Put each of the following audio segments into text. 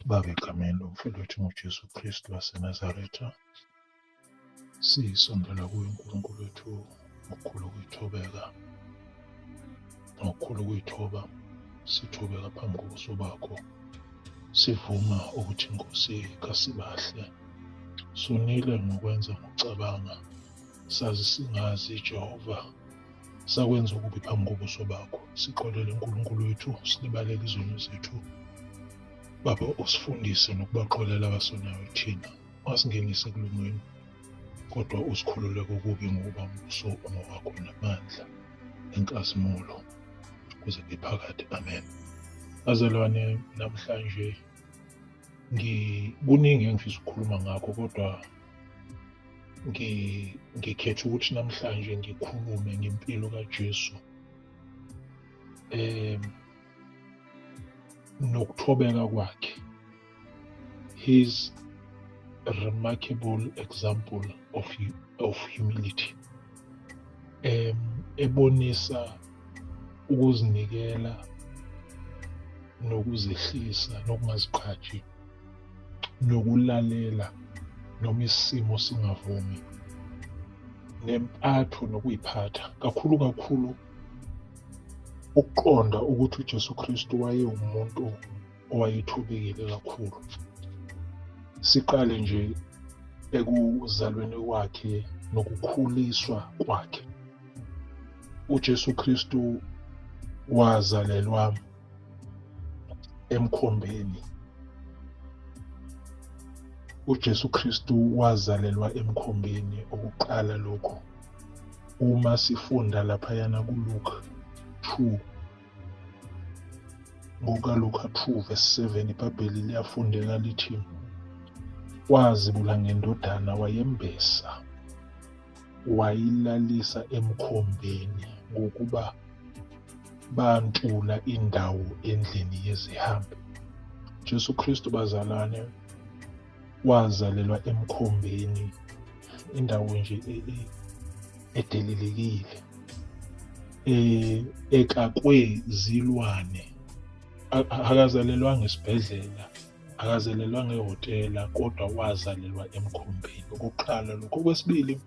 Baba egameni lomfowethu uJesu Kristu waseNazaretha, sisondela kuye uNkulunkulu wethu ngokukhulu ukuyithobeka, ngokukhulu ukuyithoba. Sithobeka phambi kobuso bakho, sivuma ukuthi Nkosi kasibahle. Sonile ngokwenza ngokucabanga, sazi singazi Jehova, sakwenza okubi phambi kobuso bakho. Sixolele uNkulunkulu wethu, silibalele izono zethu. Baba, usifundise nokubaxolela abasonayo thina, ungasingenisi ekulungweni, kodwa usikhulule kokubi ngokuba umbuso ongowakho namandla nenkazimulo kuze kuphakade. Amen. Bazalwane, namhlanje kuningi engifisa ukukhuluma ngakho, kodwa ngikhetha ukuthi namhlanje ngikhulume ngempilo kaJesu nokuthobeka kwakhe, his remarkable example of humility, ebonisa ukuzinikela nokuzehlisa nokungazigqaji nokulalela noma isimo singavumi, nempatho nokuyiphatha kakhulu ukuqonda ukuthi uJesu Kristu wayewumuntu owayethobekile kakhulu. Siqale nje ekuzalweni kwakhe nokukhuliswa kwakhe. uJesu Kristu wazalelwa emkhombeni. uJesu Kristu wazalelwa emkhombeni. Okuqala lokho, uma sifunda laphayana kuLuka 2, ngokaLuka 2 verse 7, iBhayibheli liyafundeka lithi, wazibula ngendodana, wayembesa, wayilalisa emkhombeni ngokuba bantula indawo endlini yezihambi. Jesu Kristu, bazalwane, wazalelwa emkhombeni, indawo nje edelelekile, ekakwe zilwane. Akazalelwanga esibhedlela, akazalelwanga ehhotela, kodwa wazalelwa emkhombeni. Okokuqala lokho. Okwesibili,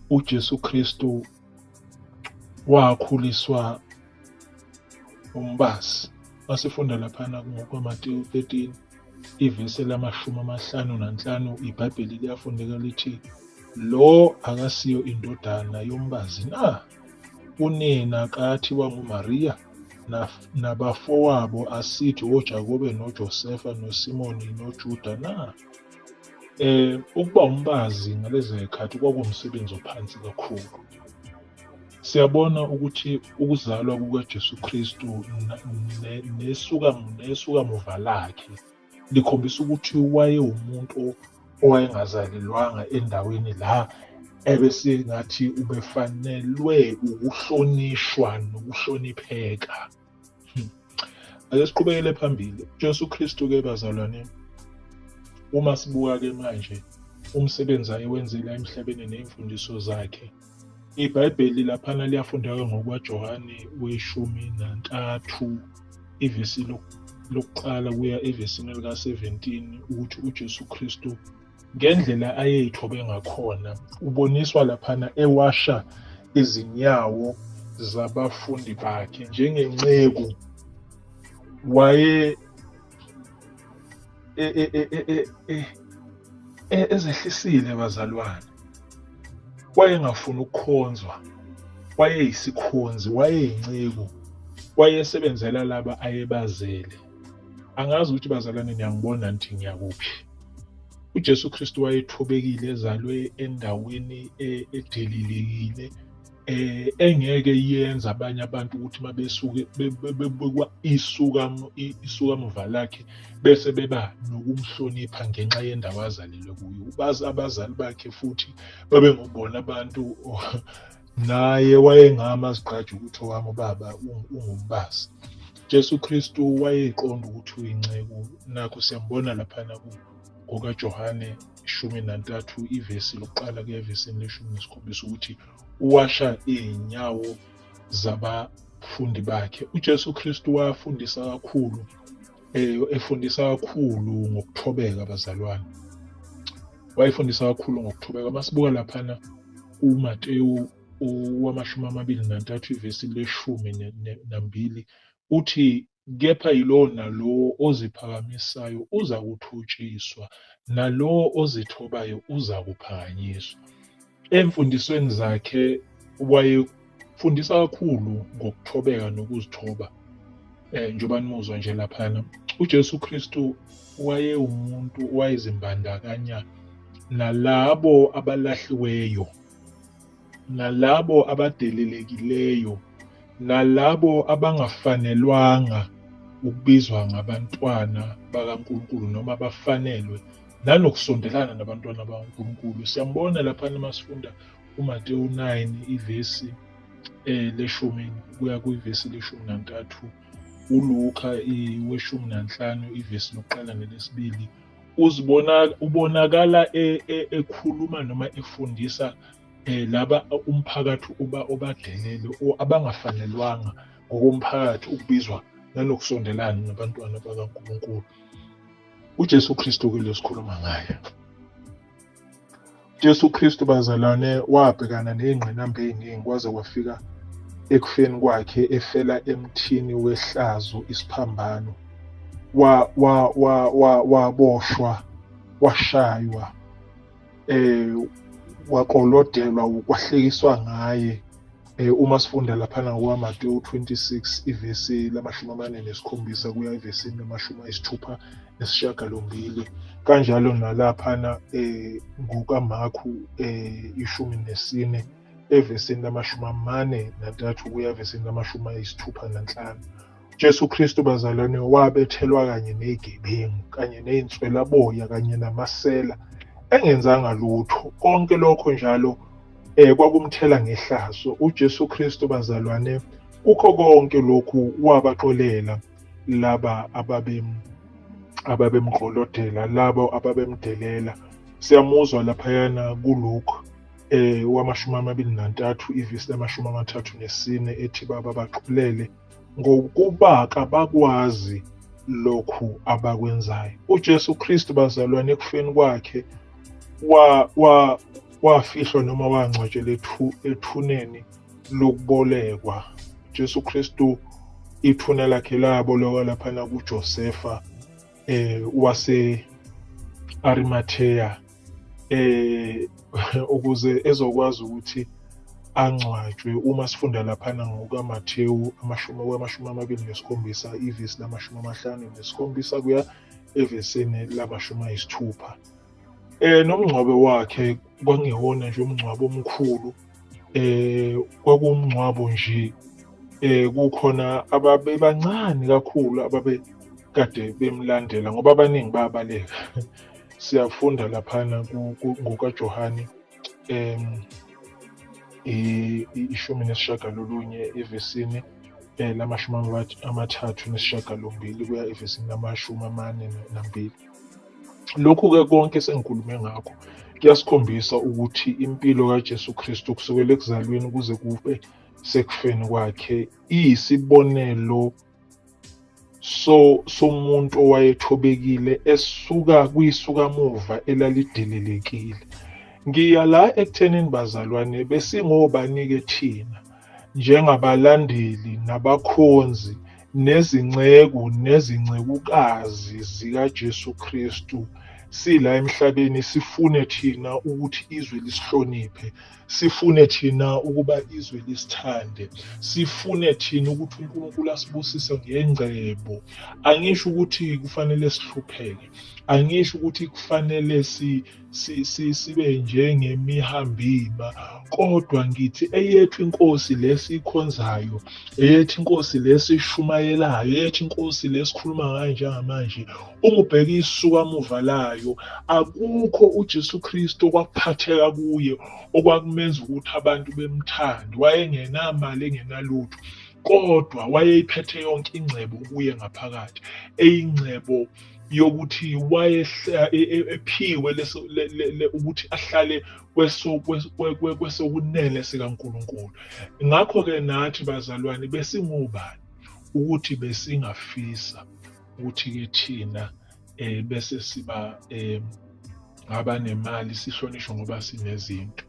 uJesu Kristu wakhuliswa umbazi. Masifunda laphana ngokwamaTeyu 13 ivesi lama-55, iBhayibheli liyafundeka lithi, lo akasiyo indodana yombazi na? Unina kathiwa nguMariya, nabafowabo asithi oJakobe noJosefa noSimoni noJuda na? Ukuba umbazi ngalezi zikhathi kwakuwumsebenzi ophansi kakhulu. Siyabona ukuthi ukuzalwa kukaJesu Kristu nesuka muva lakhe likhombisa ukuthi wayewumuntu owayengazalelwanga endaweni la ebesingathi ubefanelwe ukuhlonishwa nokuhlonipheka. Ake siqhubekele phambili. uJesu Kristu-ke, bazalwane, uma sibuka-ke manje umsebenzi ayewenzile emhlabeni ney'mfundiso zakhe, iBhayibheli laphana liyafundeka ngokwaJohane 13 ivesi lokuqala kuya evesini lika-17, ukuthi uJesu Kristu ngendlela ayeyithobe ngakhona uboniswa laphana ewasha izinyawo zabafundi bakhe njengenceku. Waye ezehlisile, bazalwane. Wayengafuni ukukhonzwa, wayeyisikhonzi, wayeyinceku, wayesebenzela laba ayebazele. Angazi ukuthi, bazalwane, niyangibona nithi ngiyakuphi. uJesu Kristu wayethobekile, ezalwe endaweni edelelekile, engeke yenza abanye abantu ukuthi mabesuke bebekwa isuka muva lakhe bese beba nokumhlonipha ngenxa yendawo azalelwe kuyo. Bazi abazali bakhe futhi babengubona abantu naye wayengamaziqhaji ukuthi owami ubaba ungumbazi. Jesu Kristu wayeqonda ukuthi uyinceku. Nakho siyambona laphana ngokaJohane 13 ivesi lokuqala kuya evesini le-17 ukuthi uwasha iy'nyawo zabafundi bakhe. uJesu Kristu wafundisa kakhulu efundisa kakhulu ngokuthobeka bazalwane. Wayefundisa kakhulu ngokuthobeka. Masibuka laphana uMateyu wamashumi amabili nantathu ivesi le-12 uthi, kepha yilowo nalowo oziphakamisayo uza kuthotshiswa, nalowo ozithobayo uza kuphakanyiswa. Emfundisweni zakhe wayefundisa kakhulu ngokuthobeka nokuzithoba. Njengoba nimuzwa nje laphana, uJesu Kristu wayewumuntu wayezimbandakanya nalabo abalahliweyo, nalabo abadelelekileyo, nalabo abangafanelwanga ukubizwa ngabantwana bakaNkulunkulu noma abafanelwe nanokusondelana nabantwana bakaNkulunkulu. Siyambona laphana masifunda uMateyu 9 ivesi le-10 kuya kwivesi le-13, uLuka we-15 ivesi lokuqala nelesibili. Ubonakala ekhuluma noma efundisa laba umphakathi obadelele abangafanelwanga ngokomphakathi ukubizwa nanokusondelana nabantwana bakaNkulunkulu. uJesu Kristu ke lesikhuluma ngaye. uJesu Kristu bazalwane wabhekana nezingqinamba eziningi kwaze kwafika ekufeni kwakhe, efela emthini wehlazo isiphambano. Waboshwa, washaywa, waqolodelwa, kwahlekiswa ngaye. Uma sifunda laphana kwaMateyu 26 ivesi la-47 kuya evesini la-68. Kanjalo nalaphana kukaMakhu 14 evesini la-43 kuya evesini la-65. uJesu Kristu bazalwane wabethelwa kanye nezigebengu, kanye nezinswelaboya, kanye namasela, engenzanga lutho. Konke lokho njalo kwakumthela ngehlazo. uJesu Kristu bazalwane kukho konke lokhu wabaxolela laba ababemqolodela, labo ababemdelela. Siyamuzwa laphayana kuLuke wama-23 ivesi la-34 ethi baba baxolele ngokuba kabakwazi lokhu abakwenzayo. uJesu Kristu bazalwane ekufeni kwakhe wafihlwa noma wangcwatshelwa ethuneni lokubolekwa. uJesu Kristu ithuna lakhe labolekwa laphana kuJosefa wase-Arimatheya ukuze ezokwazi ukuthi angcwatshwe. Uma sifunda laphana ngokaMateyu 27 ivesi la-57 kuya evesini la-60. Nomngcwabo wakhe kwakungewona nje umngcwabo omkhulu, kwakuwumngcwabo nje kukhona ababebancane kakhulu ababekade bemlandela ngoba abaningi bayabaleka. Siyafunda laphana ngokaJohane 19 evesini la-38 kuya evesini la-42. Lokhu-ke konke sengikhulume ngakho kuyasikhombisa ukuthi impilo kaJesu Kristu kusukela ekuzalweni kuze kube sekufeni kwakhe iyisibonelo somuntu owayethobekile esuka kwisukamuva elalidelelekile. Ngiya la ekuthenini bazalwane besingobani-ke thina njengabalandeli nabakhonzi nezinceku nezincekukazi zikaJesu Kristu. Sila emhlabeni sifune thina ukuthi izwe lisihloniphe, sifune thina ukuba izwe lisithande, sifune thina ukuthi uNkulunkulu asibusise ngengcebo. Angisho ukuthi kufanele sihlupheke, angisho ukuthi kufanele sibe njengemihambima, kodwa ngithi eyethu inkosi lesikhonzayo, eyethu inkosi lesishumayelayo, eyethu inkosi lesikhuluma ngayo njengamanje, uma ubheka isukamuva layo, akukho uJesu Kristu okwakuphatheka kuye okwakumenza ukuthi abantu bemthande. Wayengenamali, engenalutho, kodwa wayeyiphethe yonke ingcebo kuye ngaphakathi, eyingcebo yokuthi ephiwe ukuthi ahlale kwesokunene sikaNkulunkulu. Ngakho-ke nathi bazalwane besingobani ukuthi besingafisa ukuthi-ke thina bese siba abanemali sihlonishwe ngoba sinezinto.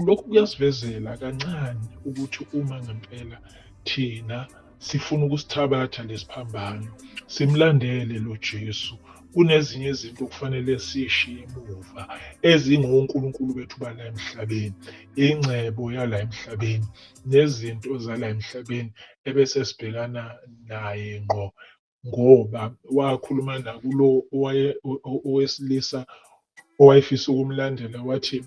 Lokhu kuyasivezela kancane ukuthi uma ngempela thina sifuna ukusithabatha lesiphambano, simlandele lo Jesu, kunezinye izinto okufanele siy'shiye emuva ezingonkulunkulu bethu bala emhlabeni, ingcebo yala emhlabeni, nezinto zala emhlabeni ebese sibhekana naye ngqo, ngoba wakhuluma nakulo owesilisa owayefisa ukumlandela wathi,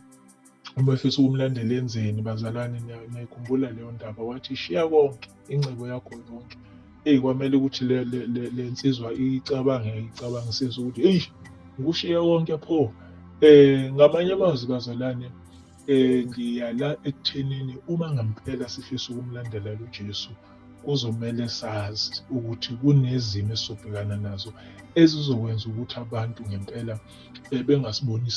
uma efisa ukumlandela enzeni bazalwane, niyayikhumbula leyo ndaba, wathi shiya konke, ingcebo yakho yonke. Kwamele ukuthi le nsizwa icabangisise ukuthi eyi, ngikushiya konke pho. Ngamanye amazwi bazalwane, ngiyala ekuthenini uma ngempela sifisa ukumlandela lo Jesu, kuzomele sazi ukuthi kunezimo esizobhekana nazo ezizokwenza ukuthi abantu ngempela bengasiboni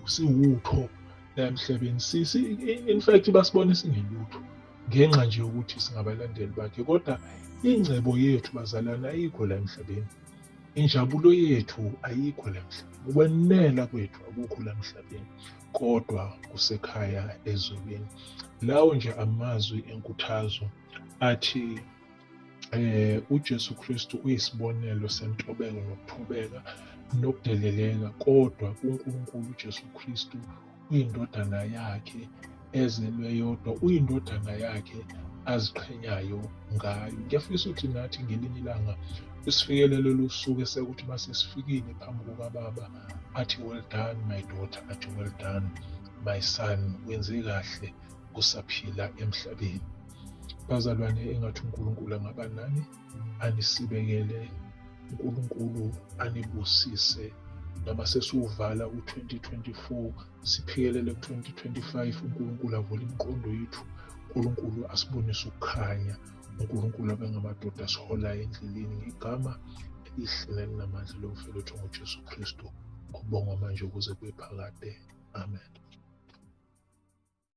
siwutho la emhlabeni. In fact basibone singelutho ngenxa nje yokuthi singabalandeli bakhe. Kodwa ingcebo yethu bazalwane ayikho la emhlabeni. Injabulo yethu ayikho la emhlabeni. Ukwenela kwethu akukho la emhlabeni, kodwa kusekhaya ezulwini. Lawo nje amazwi enkuthazo athi uJesu Kristu uyisibonelo sentobeko nokuthobeka nokudeleleka, kodwa kuNkulunkulu uJesu Kristu uyindodana yakhe ezelwe yodwa, uyindodana yakhe aziqhenyayo ngayo. Ngiyafisa ukuthi nathi ngelinye ilanga isifikelele lolu suku esekuthi mase sifikile phambi kukaBaba athi, well done my daughter, athi well done my son, wenze kahle kusaphila emhlabeni. Bazalwane, engathi uNkulunkulu angaba nani, anisibekele, uNkulunkulu anibusise. Noma sesiwuvala u-2024 siphikelele ku-2025, uNkulunkulu avule imiqondo yethu, uNkulunkulu asibonise ukukhanya, uNkulunkulu abe ngamadoda asiholayo endleleni ngegama elihle nelinamandla lomfowethu ngoJesu Kristu, kubongwa manje ukuze kube phakade. Amen.